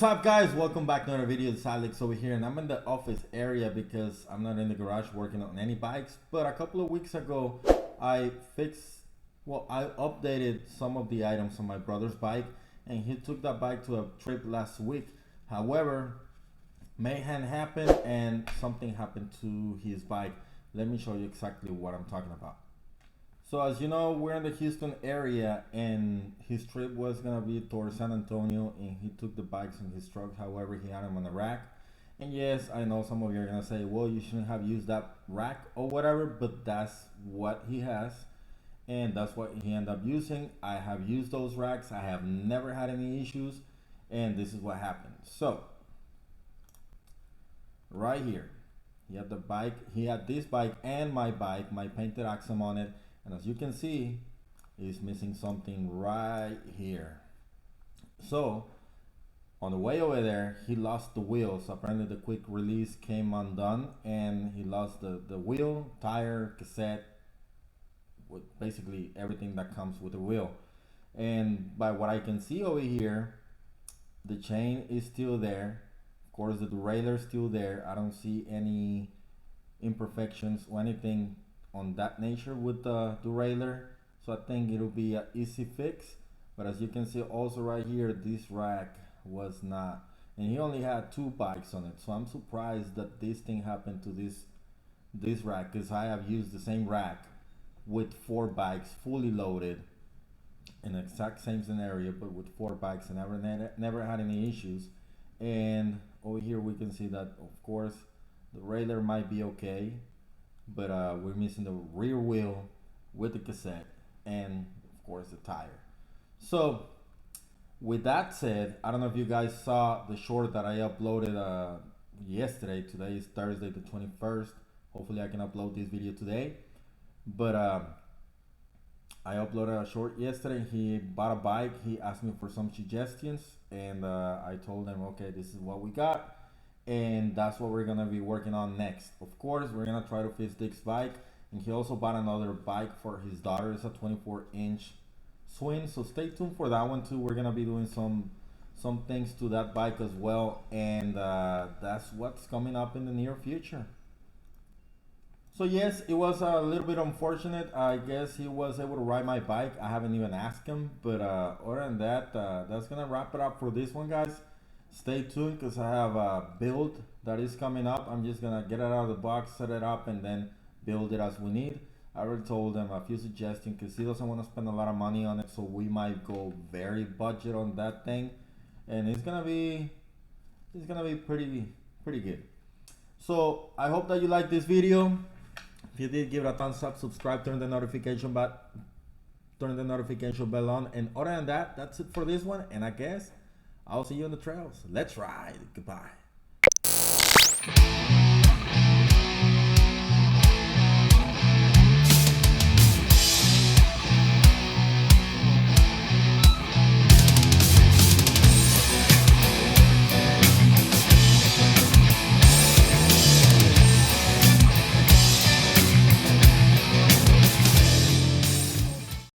What's up, guys? Welcome back to another video. It's Alex over here, and I'm in the office area because I'm not in the garage working on any bikes. But a couple of weeks ago, I updated some of the items on my brother's bike, and he took that bike to a trip last week. However, mayhem happened and something happened to his bike. Let me show you exactly what I'm talking about. So as you know, we're in the Houston area, and his trip was gonna be towards San Antonio, and he took the bikes in his truck. However, he had them on the rack. And yes, I know some of you are gonna say, well, you shouldn't have used that rack or whatever, but that's what he has, and that's what he ended up using. I have used those racks. I have never had any issues, and this is what happened. So right here, he had the bike. He had this bike and my bike, my painted Axum on it. And as you can see, he's missing something right here. So on the way over there, he lost the wheel. So apparently the quick release came undone, and he lost the wheel, tire, cassette, with basically everything that comes with the wheel. And by what I can see over here, the chain is still there. Of course, the derailleur is still there. I don't see any imperfections or anything on that nature with the derailleur, so I think it'll be an easy fix. But as you can see also right here, this rack was not, and he only had 2 bikes on it, so I'm surprised that this thing happened to this rack, because I have used the same rack with 4 bikes fully loaded in the exact same scenario, but with 4 bikes, and never had any issues. And over here we can see that of course the derailleur might be okay, but we're missing the rear wheel with the cassette, and of course the tire. So with that said, I don't know if you guys saw the short that I uploaded yesterday. Today is Thursday the 21st. Hopefully I can upload this video today, but I uploaded a short yesterday. He bought a bike. He asked me for some suggestions, and I told him, okay, this is what we got, and that's what we're gonna be working on next. Of course, we're gonna try to fix Dick's bike, and he also bought another bike for his daughter. It's a 24-inch schwinn, so stay tuned for that one too. We're gonna be doing some things to that bike as well, and that's what's coming up in the near future. So yes, it was a little bit unfortunate. I guess he was able to ride my bike. I haven't even asked him, but other than that, that's gonna wrap it up for this one, guys. Stay tuned, because I have a build that is coming up. I'm just gonna get it out of the box, set it up, and then build it as we need. I already told him a few suggestions, because he doesn't want to spend a lot of money on it, so we might go very budget on that thing, and it's gonna be pretty good. So I hope that you like this video. If you did, give it a thumbs up, subscribe, turn the notification bell on, and other than that, that's it for this one, and I guess I'll see you on the trails. Let's ride. Goodbye.